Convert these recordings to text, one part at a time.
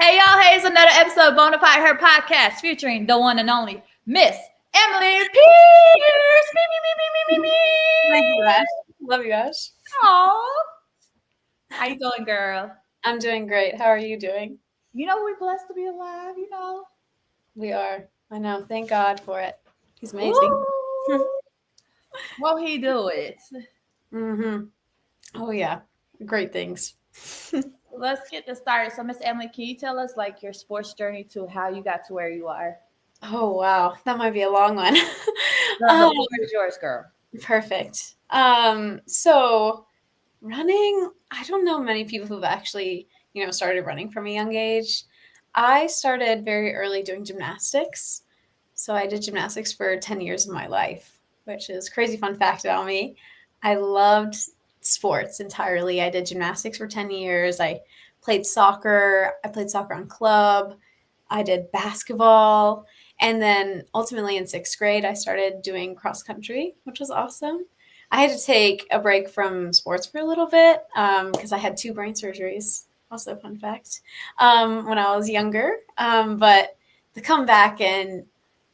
Hey y'all, hey, it's another episode of Bonafide Her podcast featuring the one and only Miss Emily Pierce. Thank you, Ash. Love you, Ash. Aww. How you doing, girl? I'm doing great. How are you doing? We're blessed to be alive, We are. I know. Thank God for it. He's amazing. Ooh. Won't he do it? Mm-hmm. Oh, yeah. Great things. Let's get this started. So, Miss Emily, can you tell us like your sports journey to how you got to where you are? Oh, wow. That might be a long one. The floor is yours, girl. Perfect. So running, I don't know many people who've actually, started running from a young age. I started very early doing gymnastics. So I did gymnastics for 10 years of my life, which is crazy fun fact about me. I loved sports entirely. I did gymnastics for 10 years. I played soccer. I played soccer on club. I did basketball. And then ultimately in sixth grade, I started doing cross country, which was awesome. I had to take a break from sports for a little bit because I had 2 brain surgeries. Also, fun fact, when I was younger. But the comeback and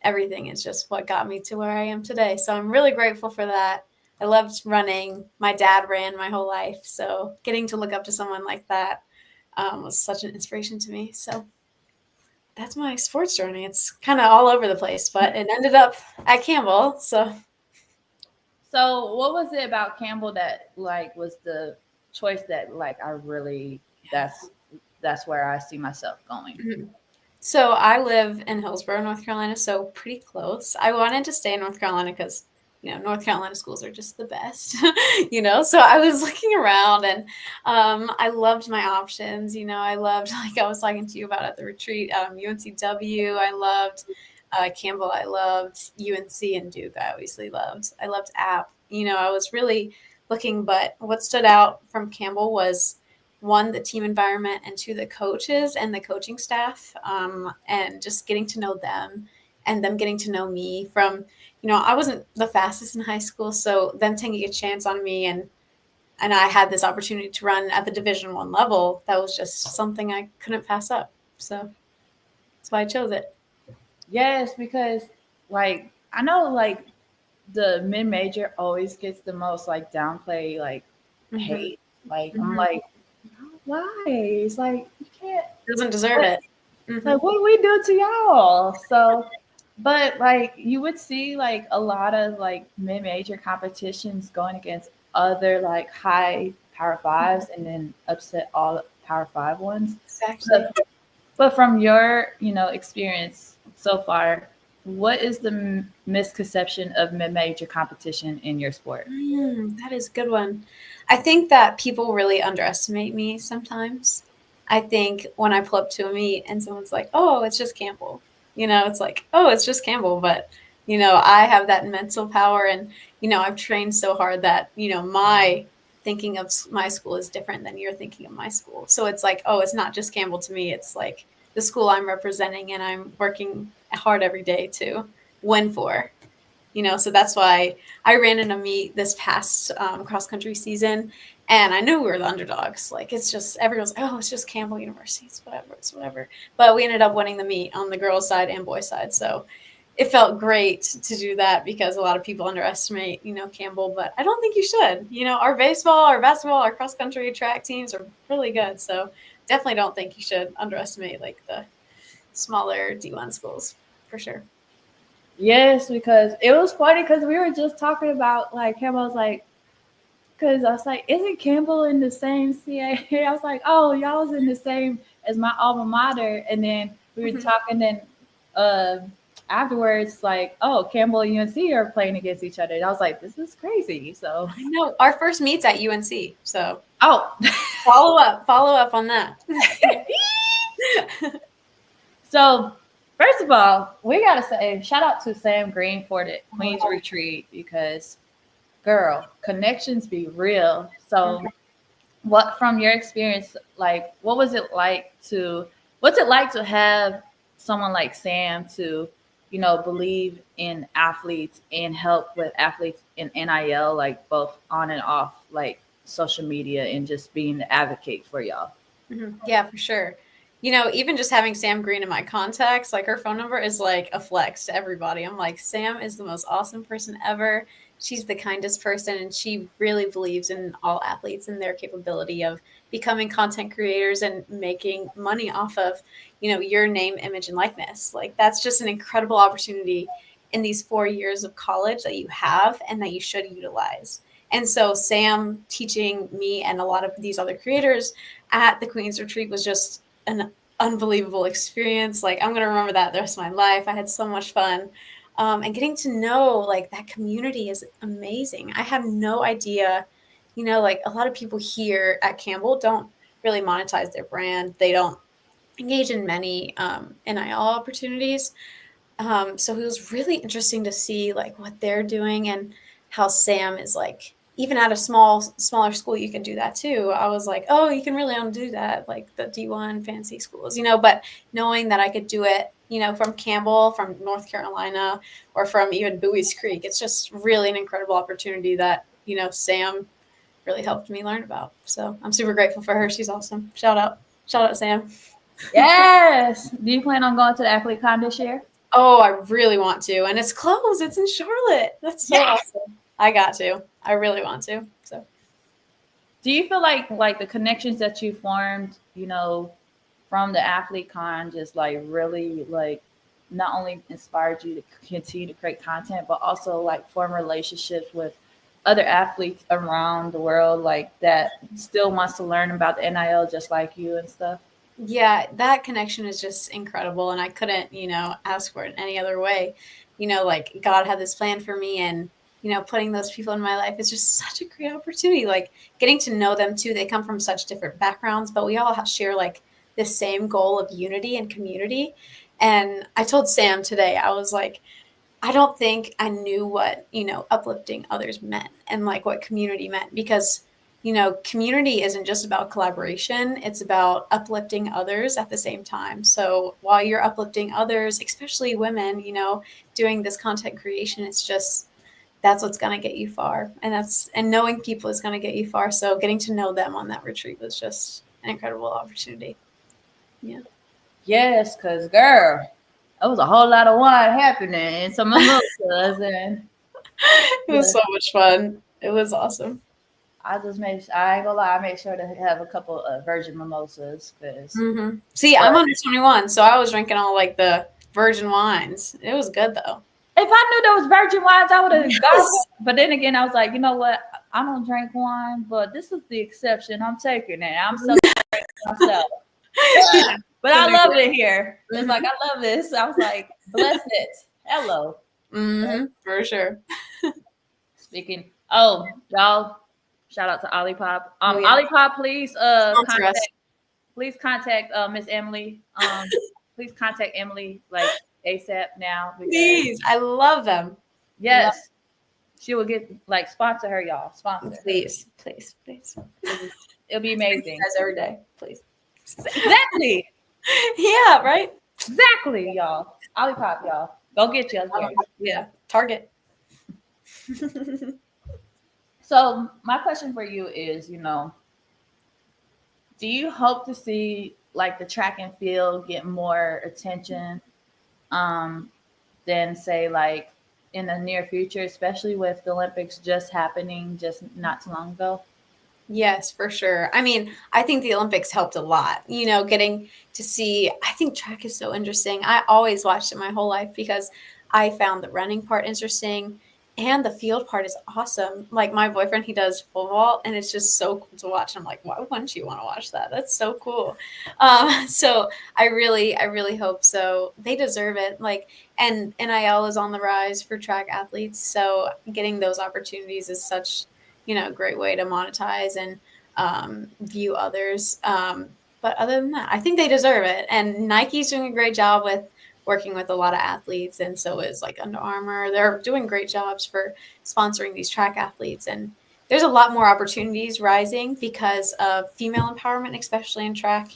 everything is just what got me to where I am today. So I'm really grateful for that. I loved running. My dad ran my whole life. So getting to look up to someone like that was such an inspiration to me. So that's my sports journey. It's kind of all over the place, but it ended up at Campbell. So, what was it about Campbell that like was the choice that like I really that's where I see myself going? Mhm. So I live in Hillsborough, North Carolina, so pretty close. I wanted to stay in North Carolina because, North Carolina schools are just the best, So I was looking around and I loved my options. I loved, like I was talking to you about at the retreat, UNCW. I loved Campbell. I loved UNC and Duke. I obviously loved. I loved App. I was really looking, but what stood out from Campbell was one, the team environment, and two, the coaches and the coaching staff, and just getting to know them and them getting to know me from, I wasn't the fastest in high school. So them taking a chance on me and I had this opportunity to run at the Division I level. That was just something I couldn't pass up. So that's why I chose it. Yes, because like I know like the mid major always gets the most like downplay like Mm-hmm. hate. Like I'm Mm-hmm. like, why? It's like you can't. Doesn't deserve What, it. Mm-hmm. like what do we do to y'all? So, but like you would see like a lot of like mid major competitions going against other like high power fives and then upset all power five ones. Exactly. But from your, experience so far, what is the misconception of mid-major competition in your sport? That is a good one. I think that people really underestimate me sometimes. I think when I pull up to a meet and someone's like, "Oh, it's just Campbell," it's like, "Oh, it's just Campbell," but I have that mental power, and I've trained so hard that my thinking of my school is different than your thinking of my school. So it's like, oh, it's not just Campbell to me. It's like the school I'm representing, and I'm working hard every day to win for. So that's why I ran in a meet this past cross country season, and I knew we were the underdogs. Like it's just everyone's like, oh, it's just Campbell University, it's whatever. But we ended up winning the meet on the girls' side and boys' side, so it felt great to do that because a lot of people underestimate, Campbell, but I don't think you should. Our baseball, our basketball, our cross country track teams are really good, so definitely don't think you should underestimate like the smaller D1 schools for sure. Yes, because it was funny because we were just talking about like Campbell was like, because I was like, isn't Campbell in the same CAA? I was like, oh, y'all was in the same as my alma mater, and then we were Mhm. talking then uh, afterwards like, oh, Campbell and UNC are playing against each other. And I was like, this is crazy. So, I know our first meet's at UNC, so oh. follow up on that. So, first of all, we gotta say shout out to Sam Green for the Queen's Retreat because, girl, connections be real. So, what from your experience, like, what's it like to have someone like Sam to, believe in athletes and help with athletes in NIL, like both on and off, like social media and just being the advocate for y'all. Yeah, for sure. even just having Sam Green in my contacts, like her phone number is like a flex to everybody. I'm like, Sam is the most awesome person ever. She's the kindest person, and she really believes in all athletes and their capability of becoming content creators and making money off of, your name, image, and likeness. Like, that's just an incredible opportunity in these 4 years of college that you have and that you should utilize. And so, Sam teaching me and a lot of these other creators at the Queen's Retreat was just an unbelievable experience. Like, I'm gonna remember that the rest of my life. I had so much fun, and getting to know like that community is amazing. I had no idea. Like a lot of people here at Campbell don't really monetize their brand. They don't engage in many NIL opportunities. So it was really interesting to see like what they're doing and how Sam is like, even at a smaller school, you can do that too. I was like, oh, you can really undo that, like the D1 fancy schools, but knowing that I could do it, from Campbell, from North Carolina, or from even Bowie's Creek, it's just really an incredible opportunity that, Sam really helped me learn about. So I'm super grateful for her. She's awesome. Shout out, Sam. Yes. Do you plan on going to the Athlete Con this year? Oh, I really want to. And it's close. It's in Charlotte. That's so Yes. awesome. I got to. I really want to. So Do you feel like the connections that you formed, from the Athlete Con just like really like not only inspired you to continue to create content, but also like form relationships with other athletes around the world like that still wants to learn about the NIL just like you and stuff? yeah, that connection is just incredible. And I couldn't, ask for it any other way. Like God had this plan for me, and, putting those people in my life is just such a great opportunity. Like getting to know them too. They come from such different backgrounds, but we all share like the same goal of unity and community. And I told Sam today, I was like, I don't think I knew what, uplifting others meant and like what community meant, because, community isn't just about collaboration. It's about uplifting others at the same time. So while you're uplifting others, especially women, doing this content creation, it's just, that's what's going to get you far. And knowing people is going to get you far. So getting to know them on that retreat was just an incredible opportunity. Yeah. Yes, cause girl, there was a whole lot of wine happening and some mimosas, and It was so much fun. It was awesome. I ain't gonna lie, I made sure to have a couple of virgin mimosas, cause See, I'm but under 21, so I was drinking all like the virgin wines. It was good though. if I knew there was virgin wines, I would have got one. Yes. But then again, I was like, you know what? I don't drink wine, but this is the exception. I'm taking it. I'm celebrating myself. Yeah, But it's a I big love deal. it here. It's like Mhm. I love this. I was like, bless it. Hello. For sure. Speaking. Oh, y'all. Shout out to Olipop. Oh yeah. Olipop, please Sponsor us. contact Miss Emily. Please contact Emily like ASAP now because Please. I love them. Love yes, she will get like sponsor her, y'all. them. Sponsor. Please. Please. Please. It'll be Thank you amazing. guys every day. Please. Exactly. Yeah, right? Exactly, y'all. Olipop, y'all. Go get you again. Yeah. Target. So my question for you is, do you hope to see like the track and field get more attention um, than say like in the near future, especially with the Olympics just happening just not too long ago? Yes, for sure. I mean, I think the Olympics helped a lot, getting to see. I think track is so interesting. I always watched it my whole life because I found the running part interesting and the field part is awesome. Like my boyfriend, he does pole vault and it's just so cool to watch. I'm like, why wouldn't you want to watch that? That's so cool. So I really hope so. They deserve it. Like, and NIL is on the rise for track athletes. So getting those opportunities is such, great way to monetize and view others. But other than that, I think they deserve it. And Nike's doing a great job with working with a lot of athletes, and so is like Under Armour. They're doing great jobs for sponsoring these track athletes, and there's a lot more opportunities rising because of female empowerment, especially in track.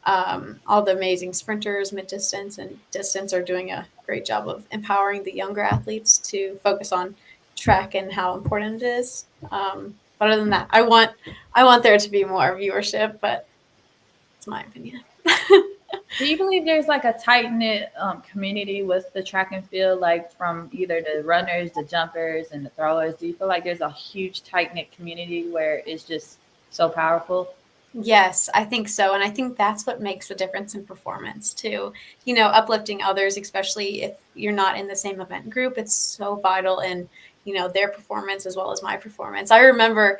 All the amazing sprinters, mid distance, and distance are doing a great job of empowering the younger athletes to focus on track and how important it is. But other than that, I want there to be more viewership, but it's my opinion. Do you believe there's like a tight knit community with the track and field, like from either the runners, the jumpers, and the throwers? Do you feel like there's a huge tight knit community where it's just so powerful? Yes, I think so. And I think that's what makes the difference in performance too. Uplifting others, especially if you're not in the same event group, it's so vital in, their performance as well as my performance. I remember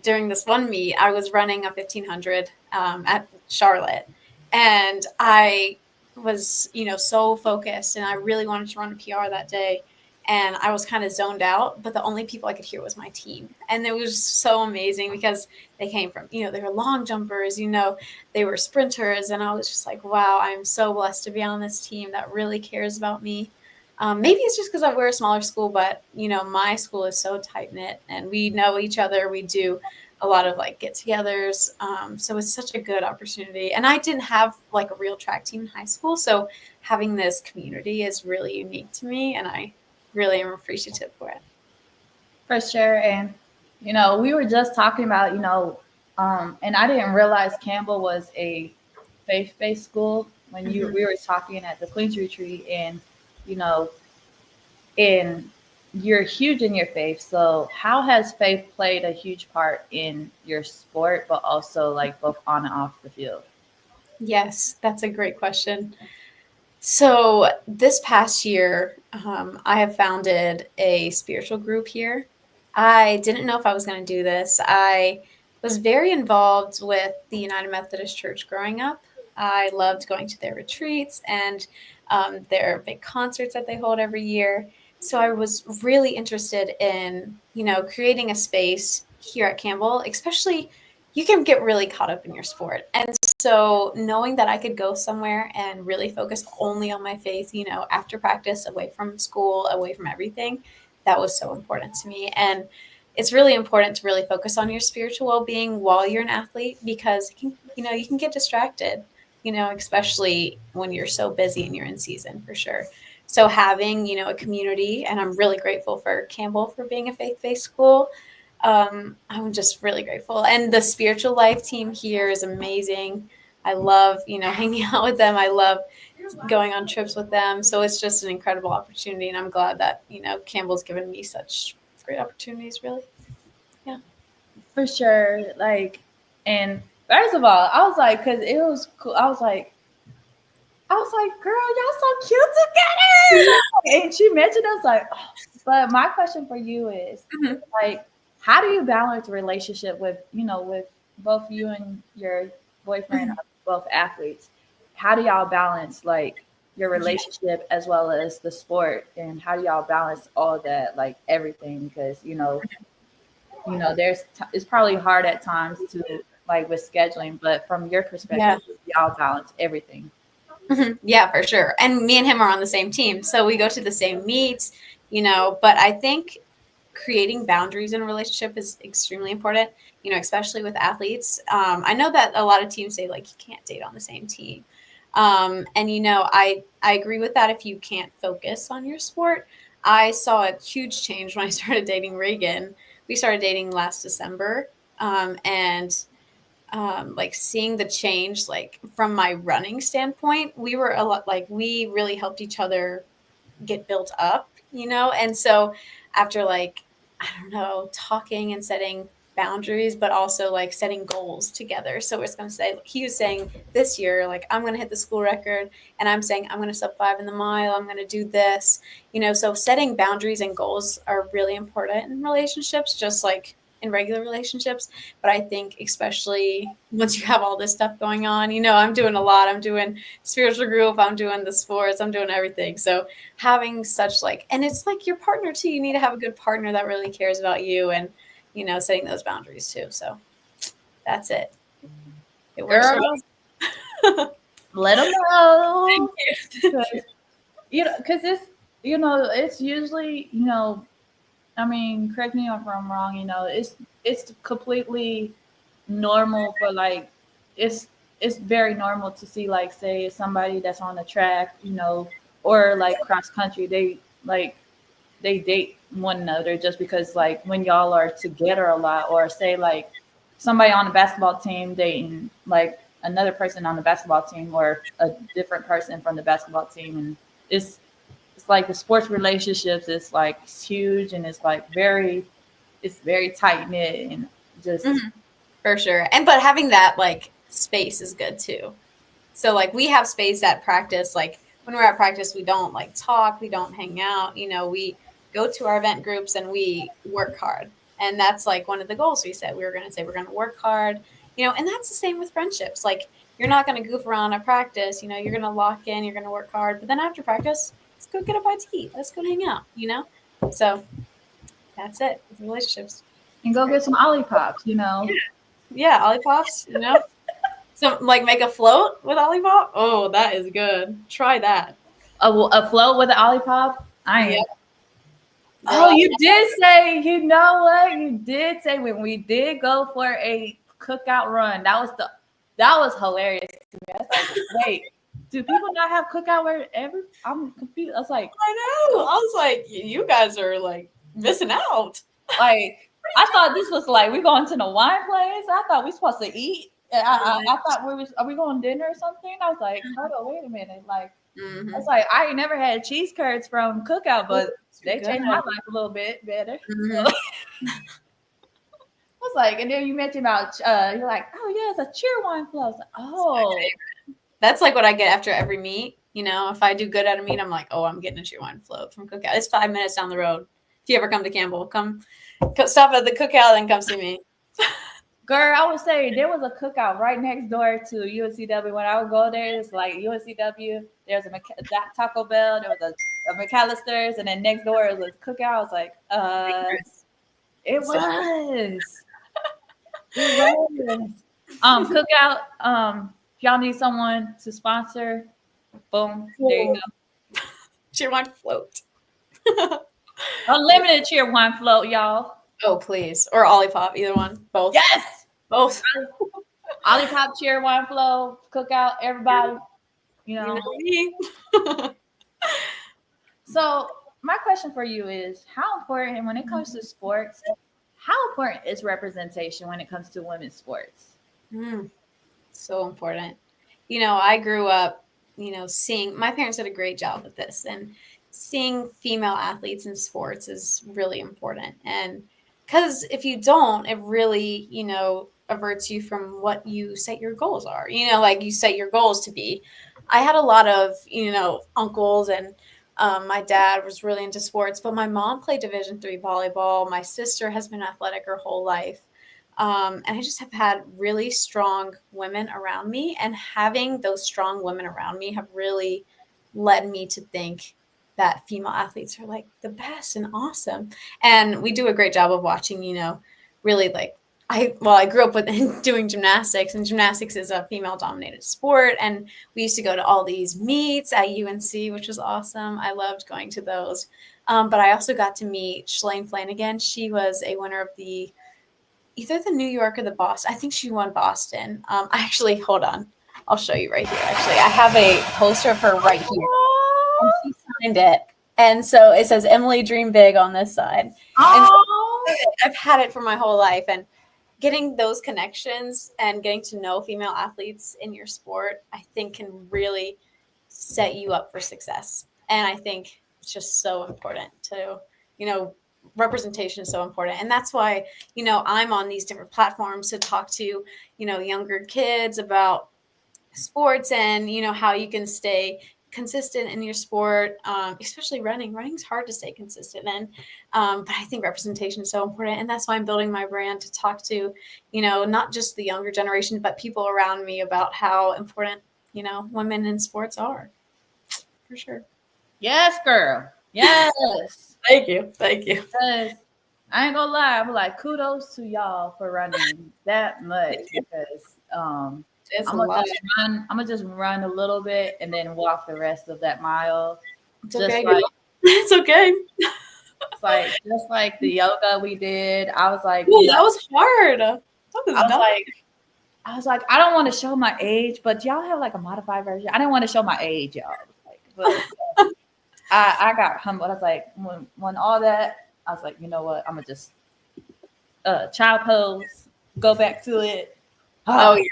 during this one meet, I was running a 1500 at Charlotte, and I was, so focused and I really wanted to run a PR that day. And I was kind of zoned out, but the only people I could hear was my team. And it was so amazing because they came from, they were long jumpers, they were sprinters. And I was just like, wow, I'm so blessed to be on this team that really cares about me. Maybe it's just because we're a smaller school, but, my school is so tight knit and we know each other. We do a lot of like get togethers. So it's such a good opportunity. And I didn't have like a real track team in high school. So having this community is really unique to me. And I really am appreciative for it. For sure. And, we were just talking about, and I didn't realize Campbell was a faith based school when Mhm. we were talking at the Queen's Retreat. And, you know, and you're huge in your faith. So, how has faith played a huge part in your sport, but also like both on and off the field? Yes, that's a great question. So this past year, I have founded a spiritual group here. I didn't know if I was going to do this. I was very involved with the United Methodist Church growing up. I loved going to their retreats and their big concerts that they hold every year. So I was really interested in, creating a space here at Campbell, especially you can get really caught up in your sport. And so knowing that I could go somewhere and really focus only on my faith, after practice, away from school, away from everything, that was so important to me. And it's really important to really focus on your spiritual well-being while you're an athlete because you can get distracted, especially when you're so busy and you're in season for sure. So having, a community, and I'm really grateful for Campbell for being a faith-based school. I'm just really grateful. And the spiritual life team here is amazing. I love, hanging out with them. I love going on trips with them. So it's just an incredible opportunity. And I'm glad that, Campbell's given me such great opportunities, really. Yeah. For sure. Like, and first of all, I was like, because it was cool. I was like, girl, y'all so cute together. And she mentioned us like, oh. But my question for you is Mhm. like, how do you balance a relationship with, with both you and your boyfriend Mhm. are both athletes? How do y'all balance like your Yeah. relationship as well as the sport? And how do y'all balance all that, like everything? Because, it's probably hard at times to like with scheduling, but from your Yeah. perspective, y'all balance everything. Mhm. Yeah, for sure. And me and him are on the same team. So we go to the same meets, but I think creating boundaries in a relationship is extremely important, especially with athletes. I know that a lot of teams say like you can't date on the same team. And I agree with that if you can't focus on your sport. I saw a huge change when I started dating Reagan. We started dating last December. And like seeing the change like from my running standpoint, we were a lot like we really helped each other get built up, and so after like I don't know, talking and setting boundaries, but also like setting goals together. So it's going to say he was saying this year like I'm going to hit the school record, and I'm saying I'm going to sub 5 in the mile, I'm going to do this, so setting boundaries and goals are really important in relationships, just like in regular relationships. But I think especially once you have all this stuff going on, I'm doing a lot. I'm doing spiritual group, I'm doing the sports, I'm doing everything. So having such like, and it's like your partner too, you need to have a good partner that really cares about you, and setting those boundaries too. So that's it works Girl, for us. let them Thank know. you. Because, because it's usually, I mean, correct me if I'm wrong, it's completely normal for like, it's, it's very normal to see like, say, somebody that's on the track, or like cross country, like, they date one another just because like when y'all are together a lot, or say like somebody on the basketball team dating like another person on the basketball team or a different person from the basketball team, and it's like the sports relationships is like huge, and it's very tight knit, and just Mhm. For sure. And but having that like space is good too. So like we have space at practice. Like when we're at practice, we don't like talk, we don't hang out. We go to our event groups and we work hard. And that's like one of the goals we set. We were going to say we're going to work hard. And that's the same with friendships. Like you're not going to goof around at practice. You're going to lock in. You're going to work hard. But then after practice, let's go get a bite to eat. Let's go hang out. So that's it with relationships. and It's go great. get some olipop. Yeah, ollipops. So, like, make a float with Olipop? Oh, that is good. Try that. A float with an olipop. I Yep, am. Oh, girl. you did say, you know what? You did say when we did go for a cookout run. That was hilarious to me. I was like, wait, do people not have cookout where ever? I'm confused. I was I know. I was like, you guys are, like, missing out. like, I thought this was like we going to the wine place. I thought we supposed to eat. I thought are we going dinner or something? I was like, hold on, wait a minute. Like, I was Mm-hmm. like, I ain't never had cheese curds from cookout, but they Good. changed my life a little bit better. So Mm-hmm. was like, and then you mentioned about you're like, oh yeah, it's a cheer wine flow. I was like, oh, That's, like, what I get after every meet. If I do good at a meet, I'm like, oh, I'm getting a cheer wine float from Cookout. It's 5 minutes down the road. If you ever come to Campbell, come stop at the Cookout and come see me. girl, I would say there was a cookout right next door to UNCW. When I would go there, it's like UNCW. There's that Taco Bell. There was a McAllister's, and then next door was a cookout. I was like, it was, it was. Cookout. If y'all need someone to sponsor, boom, there you go. Cheer wine float. Unlimited cheer wine float, y'all. Oh, please. Or Olipop, either one. Both. Yes. Both. Olipop cheer wine flow, cookout, everybody. You You know know. me. So my question for you is how important when it comes to sports, how important is representation when it comes to women's sports? Mm, so important. I grew up, seeing my parents did a great job with this, and seeing female athletes in sports is really important. And because if you don't, it really, averts you from what you set your goals are. Like you set your goals to be. I had a lot of, uncles, and my dad was really into sports, but my mom played Division 3 volleyball. My sister has been athletic her whole life. And I just have had really strong women around me, and having those strong women around me have really led me to think that female athletes are like the best and awesome. And we do a great job of watching, really like I grew up with doing gymnastics, and gymnastics is a female dominated sport. And we used to go to all these meets at UNC, which was awesome. I loved going to those. But I also got to meet Shalane Flanagan. She was a winner of either the New York or the Boston. I think she won Boston. Actually, hold on. I'll show you right here. Actually, I have a poster of her right here. And she signed it. And so it says Emily Dream Big on this side. And Oh, so I've had it for my whole life. And getting those connections and getting to know female athletes in your sport, I think can really set you up for success. And I think it's just so important to, representation is so important. And that's why, I'm on these different platforms to talk to, younger kids about sports, and, how you can stay consistent in your sport, especially running. Running's hard to stay consistent in, but I think representation is so important, and that's why I'm building my brand to talk to, not just the younger generation, but people around me about how important, women in sports are, for sure. yes, girl. Yes. Thank you. Thank you. Because I ain't gonna lie, I'm like kudos to y'all for running that much Thank you. because It's a I'm gonna lot. just run. I'm gonna just run a little bit and then walk the rest of that mile. It's Just okay, like girl. It's okay. just like the yoga we did. I was like, Ooh, that was hard. That was I was not. like, I was like, I don't want to show my age, but y'all have like a modified version. I didn't want to show my age, y'all. Like, but I got humbled. I was like, when all that, I was like, you know what? I'm gonna just child pose, go back to it. Oh, yeah.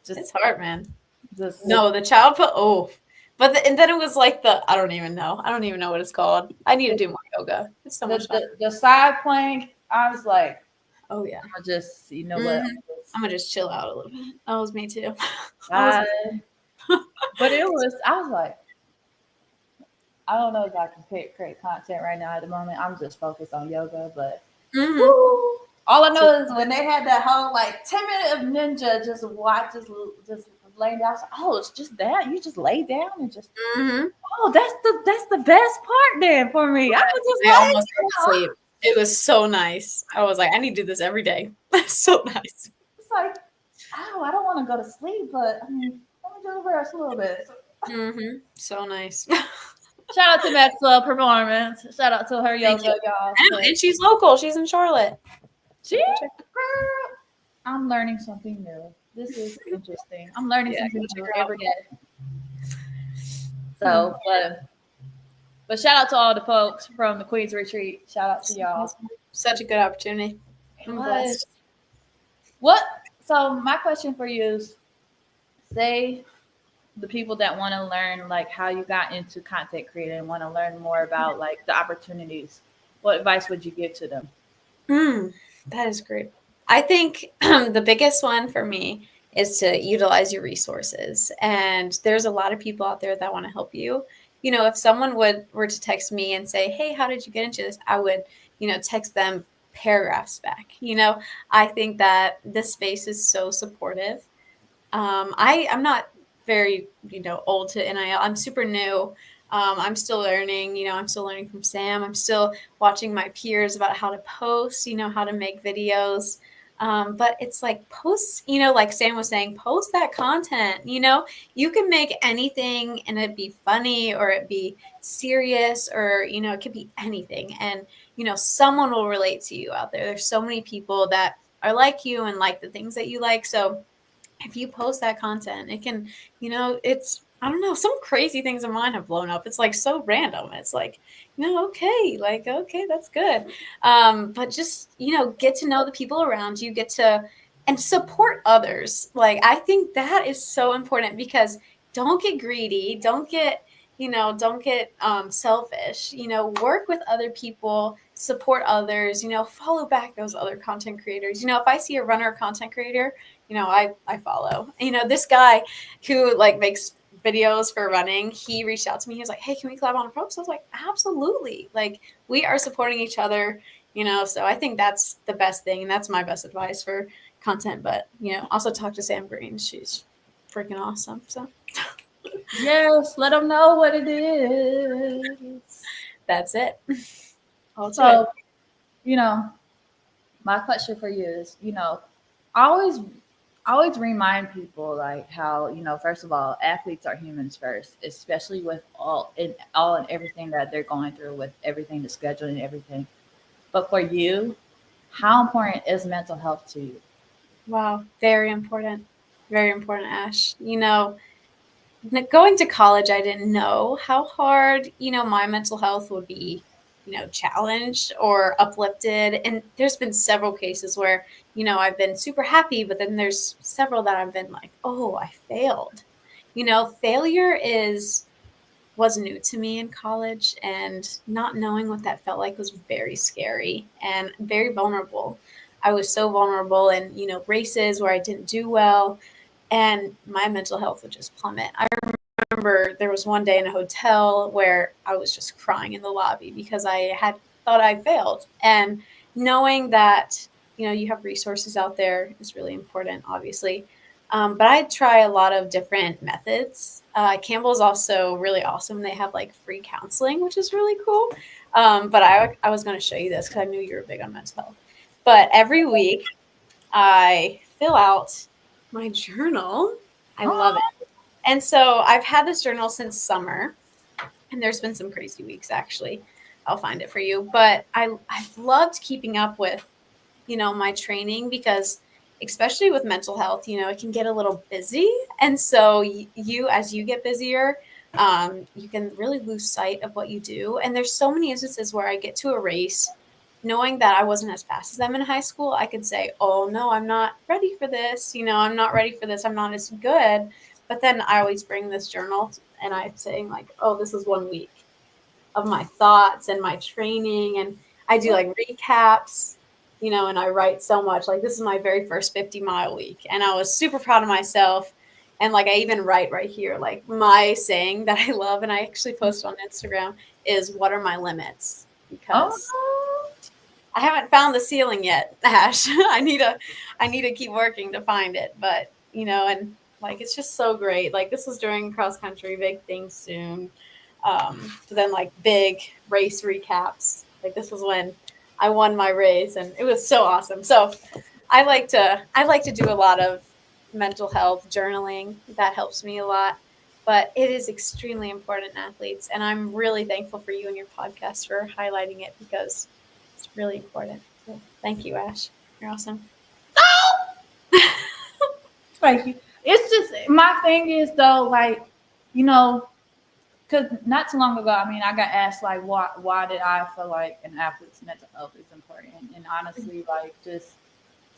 Just It's hard, man. just No, the child put and then it was like I don't even know. I don't even know what it's called. I need to the do more yoga. It's so much fun. the side plank. I was like, Oh yeah. I just what. hmm I'm gonna just chill out a little bit. That was me too. I was I, but I was like, I don't know if I can create content right now at the moment. I'm just focused on yoga, but hmm woo, all I know is when they had that whole like 10 minute of ninja, just laying down. I was like, oh, it's just that you just lay down and just. hmm Oh, that's the best part then for me. I could just I lay almost fell down. asleep. It was so nice. I was like, I need to do this every day. That's so nice. It's like, oh, I don't want to go to sleep, but I mean, let me just rest a little bit. So nice. Shout out to Maxwell Performance. Shout out to her Thank you. yoga, y'all. And she's local. She's in Charlotte. So She, go check. girl, I'm learning something new. This is interesting. I'm learning Yeah, go something check new her out. every day. Hmm. So, but shout out to all the folks from the Queen's Retreat. Shout out to y'all. Such a good opportunity. It I'm was blessed. what? So my question for you is: say the people that want to learn like how you got into content creating and want to learn more about like the opportunities. What advice would you give to them? That is great. I think the biggest one for me is to utilize your resources. And there's a lot of people out there that want to help you. If someone were to text me and say, "Hey, how did you get into this?" I would, text them paragraphs back. I think that this space is so supportive. I'm not very, old to NIL. I'm super new. I'm still learning, I'm still learning from Sam. I'm still watching my peers about how to post, how to make videos. But it's like post, like Sam was saying, post that content. You can make anything and it be funny or it be serious or, it could be anything. And, someone will relate to you out there. There's so many people that are like you and like the things that you like. So if you post that content, it can, it's, I don't know, some crazy things of mine have blown up. It's like so random. It's like, okay, like, okay, that's good. But just, get to know the people around you, get to, and support others. Like, I think that is so important because don't get greedy. Don't get selfish, work with other people, support others, follow back those other content creators. If I see a runner content creator, I follow. This guy who like makes videos for running, he reached out to me. He was like, "Hey, can we collab on a post?" I was like, "Absolutely!" Like we are supporting each other. So I think that's the best thing, and that's my best advice for content. But also talk to Sam Green. She's freaking awesome. So Yes, let them know what it is. that's it. All to it. So, you know, my question for you is, I always remind people like how, first of all, athletes are humans first, especially with all and everything that they're going through with everything, the schedule and everything. But for you, how important is mental health to you? Wow, very important. Very important, Ash. Going to college, I didn't know how hard, my mental health would be, challenged or uplifted. And there's been several cases where, I've been super happy, but then there's several that I've been like, oh, I failed. Failure was new to me in college, and not knowing what that felt like was very scary and very vulnerable. I was so vulnerable in, races where I didn't do well, and my mental health would just plummet. I remember there was one day in a hotel where I was just crying in the lobby because I had thought I failed. And knowing that, you have resources out there is really important, obviously. But I try a lot of different methods. Campbell is also really awesome. They have like free counseling, which is really cool. But I was going to show you this because I knew you were big on mental health. But every week I fill out my journal. I love Oh, it. And so I've had this journal since summer, and there's been some crazy weeks actually. I'll find it for you. But I've loved keeping up with, my training because especially with mental health, it can get a little busy. And so as you get busier, you can really lose sight of what you do. And there's so many instances where I get to a race knowing that I wasn't as fast as them in high school, I could say, oh no, I'm not ready for this. I'm not ready for this. I'm not as good. But then I always bring this journal and I'm saying, like, oh, this is 1 week of my thoughts and my training. And I do like recaps, and I write so much. Like, this is my very first 50-mile week. And I was super proud of myself. And like, I even write right here, like, my saying that I love, and I actually post on Instagram is, what are my limits? Because Oh, I haven't found the ceiling yet, Ash. I need to keep working to find it. But and like, it's just so great. Like, this was during cross country, big things soon. So then, like, big race recaps. Like, this was when I won my race, and it was so awesome. So I like to do a lot of mental health journaling. That helps me a lot. But it is extremely important in athletes, and I'm really thankful for you and your podcast for highlighting it, because it's really important. So thank you, Ash. You're awesome. thank you. It's just my thing is though, like, you know, because not too long ago, I mean, I got asked like, why did I feel like an athlete's mental health is important? And honestly, like, just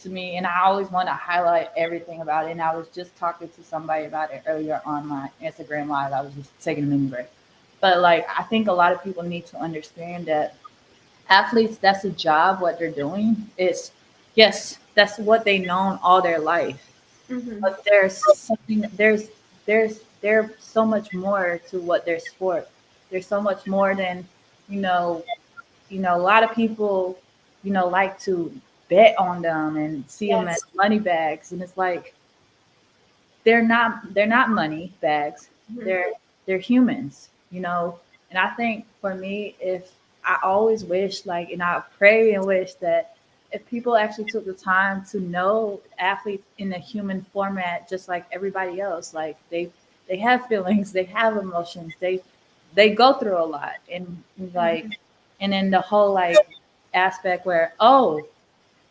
to me, and I always want to highlight everything about it. And I was just talking to somebody about it earlier on my Instagram live. I was just taking a mini break, but like, I think a lot of people need to understand that athletes, that's a job. What they're doing is, yes, that's what they known all their life, Mm-hmm. but there's so much more to what their sport. There's so much more than, you know, a lot of people, like to bet on them and see them as Yes. money bags, and it's like they're not money bags. Mm-hmm. They're humans, And I think for me, if I always wish, like, and I pray and wish that if people actually took the time to know athletes in a human format, just like everybody else, like they have feelings, they have emotions, they go through a lot, and Mm-hmm. like, and then the whole like aspect where, oh,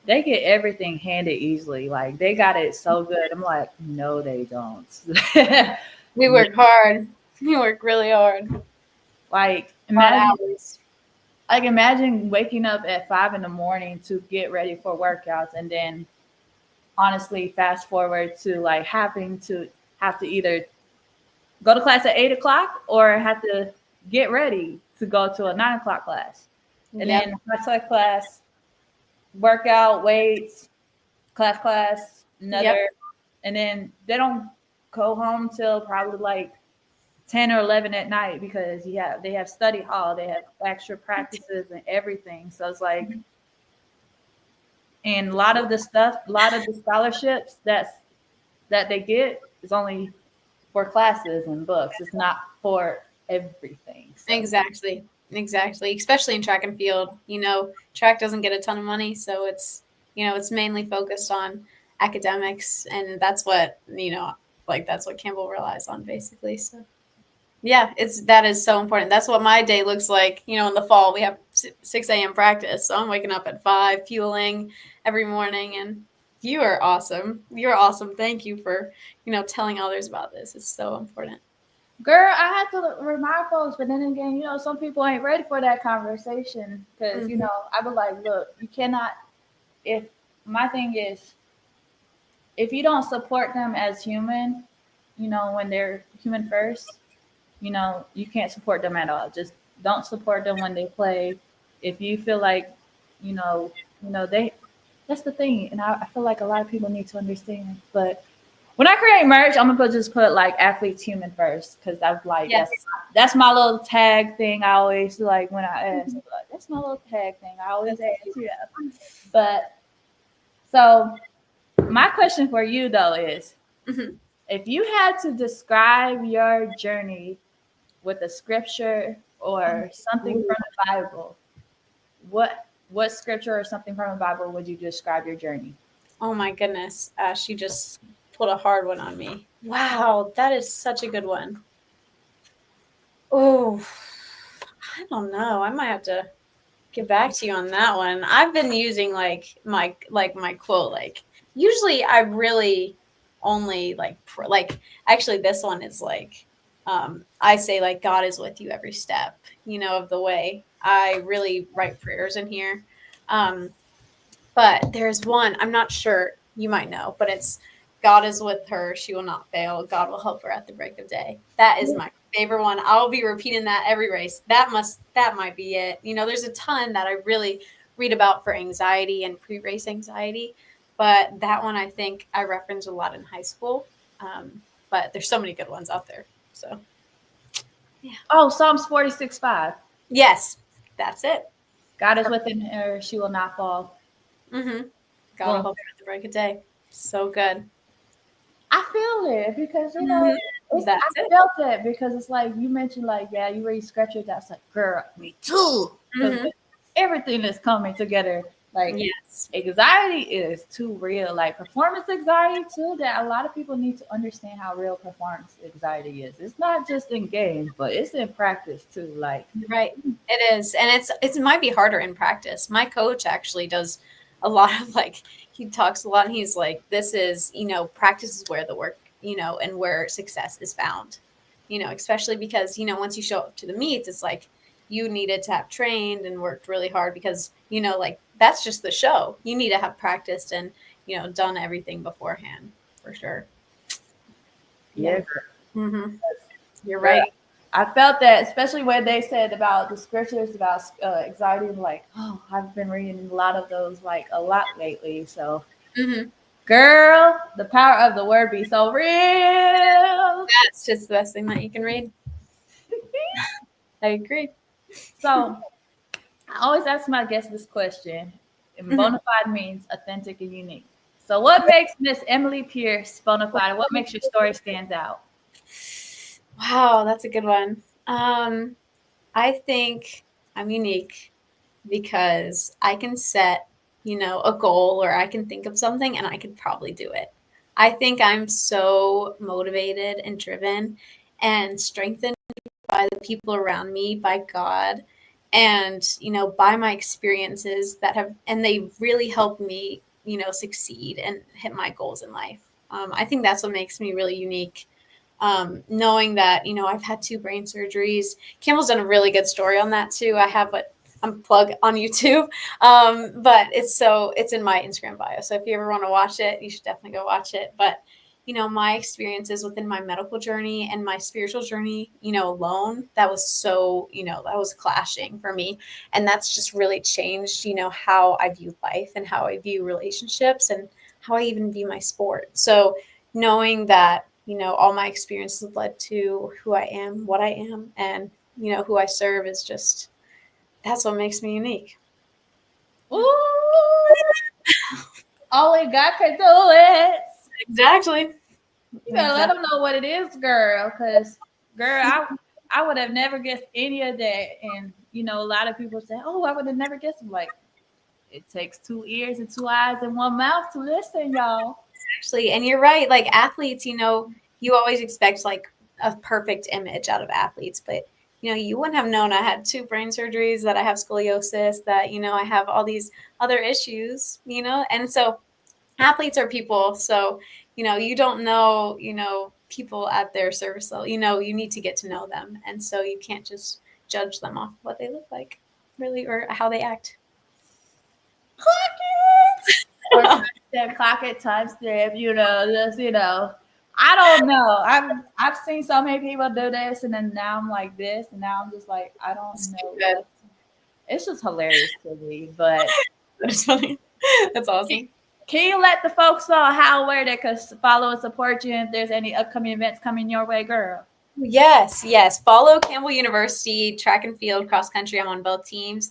they get everything handed easily. Like they got it so good. I'm like, no, they don't. We No. work hard. We work really hard. Like A lot of imagine, hours. imagine waking up at 5 in the morning to get ready for workouts, and then honestly, fast forward to like having to have to either go to class at 8 o'clock or have to get ready to go to a 9 o'clock class, and Yep. then high class, workout, weights, class, Yep. another, and then they don't go home till probably like 10 or 11 at night because they have study hall, they have extra practices and everything. So it's like, and a lot of the scholarships that they get is only for classes and books. It's not for everything. So Exactly. Exactly. Especially in track and field. Track doesn't get a ton of money, so it's mainly focused on academics, and that's what Campbell relies on, basically. So yeah, that is so important. That's what my day looks like. In the fall we have 6 a.m. practice, so I'm waking up at 5, fueling every morning, and you are awesome. You're awesome. Thank you for telling others about this. It's so important. girl, I had to remind folks, but then again, some people ain't ready for that conversation because, Mhm. I would like, look, you cannot, if my thing is, if you don't support them as human, when they're human first, you can't support them at all. Just don't support them when they play. If you feel like, you know, they, that's the thing. And I feel like a lot of people need to understand. But when I create merch, I'm gonna just put like athletes human first because that's like Yes, that's my little tag thing. I always like when I ask, like, that's my little tag thing. I always that's ask, cute. yeah. But so my question for you though is, Mhm. if you had to describe your journey with a scripture or something Ooh. from the Bible, what scripture or something from the Bible would you describe your journey? Oh my goodness, she just put a hard one on me. Wow, that is such a good one. Oh, I don't know. I might have to get back to you on that one. I've been using my quote, like, usually I really only like actually this one is like, I say, like, God is with you every step, of the way. I really write prayers in here. Um, but there's one, I'm not sure, you might know, but it's God is with her, she will not fail. God will help her at the break of day. That is my favorite one. I'll be repeating that every race. That might be it. There's a ton that I really read about for anxiety and pre-race anxiety, but that one I think I referenced a lot in high school. But there's so many good ones out there. So yeah. Oh, Psalms 46:5. Yes, that's it. God is within her, she will not fall. Mm-hmm. God will Boom. help her at the break of day. So good. I feel it because I That's it. felt that because it's like you mentioned, like, yeah, you read scripture that's like, girl, me too. Because Mm-hmm. everything is coming together. Like Yes. anxiety is too real. Like performance anxiety too. That a lot of people need to understand how real performance anxiety is. It's not just in games, but it's in practice too. Like Right. It is. And it might be harder in practice. My coach actually does a lot of like he talks a lot and he's like, this is, practice is where the work, and where success is found. Especially because, once you show up to the meets, it's like you needed to have trained and worked really hard because, like that's just the show. You need to have practiced and, done everything beforehand for sure. yeah, Yeah. girl. Mm-hmm. You're Girl, right. I felt that, especially when they said about the scriptures about anxiety. And like, oh, I've been reading a lot of those, like a lot lately. So, Mm-hmm. girl, the power of the word be so real. That's just the best thing that you can read. I agree. So, I always ask my guests this question. And Mhm. bona fide means authentic and unique. So, what makes Miss Emily Pierce bona fide? What makes your story stands out? Wow, that's a good one. I think I'm unique because I can set, a goal or I can think of something and I could probably do it. I think I'm so motivated and driven and strengthened by the people around me, by God, and, by my experiences that have, and they really helped me, succeed and hit my goals in life. I think that's what makes me really unique, knowing that I've had 2 brain surgeries. Campbell's done a really good story on that too. I have what I'm plug on YouTube, but it's in my Instagram bio. So if you ever want to watch it, you should definitely go watch it. But my experiences within my medical journey and my spiritual journey, alone, that was so that was clashing for me, and that's just really changed how I view life and how I view relationships and how I even view my sport. So knowing that all my experiences have led to who I am, what I am, and who I serve is just that's what makes me unique. Yeah. Ooh, only God can do it. Exactly. You better let Exactly. them know what it is, girl. Because, girl, I would have never guessed any of that. And, a lot of people say, oh, I would have never guessed. I'm like, it takes 2 ears and 2 eyes and 1 mouth to listen, y'all. Actually, and you're right. Like athletes, you always expect like a perfect image out of athletes, but you wouldn't have known I had 2 brain surgeries, that I have scoliosis, that I have all these other issues, and so athletes are people. So you don't know people at their service level. You need to get to know them, and so you can't just judge them off what they look like, really, or how they act. Clock it! Or timestamp, clock it, timestamp, just, I don't know. I've seen so many people do this, and then now I'm like this, and now I'm just like, I don't know Stupid. what. It's just hilarious to me. But That's funny. That's can awesome. can you let the folks know how, where they could follow and support you if there's any upcoming events coming your way, girl? Yes, yes. Follow Campbell University, track and field, cross country. I'm on both teams.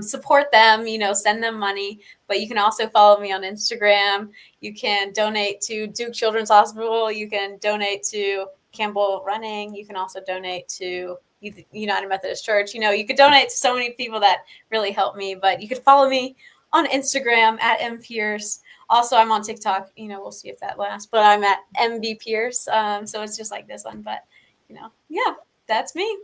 Support them, send them money. But you can also follow me on Instagram. You can donate to Duke Children's Hospital. You can donate to Campbell Running. You can also donate to United Methodist Church. You could donate to so many people that really help me. But you could follow me on Instagram at mpierce. Also, I'm on TikTok. We'll see if that lasts. But I'm at mbpierce. So it's just like this one. But yeah, that's me.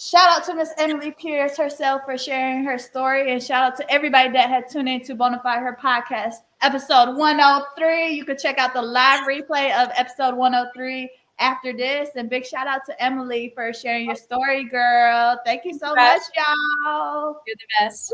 Shout out to Miss Emily Pierce herself for sharing her story, and shout out to everybody that had tuned in to Bonafide her podcast, episode 103. You could check out the live replay of episode 103 after this. And big shout out to Emily for sharing your story, girl. Thank you You're so the much, best. y'all. You're the best.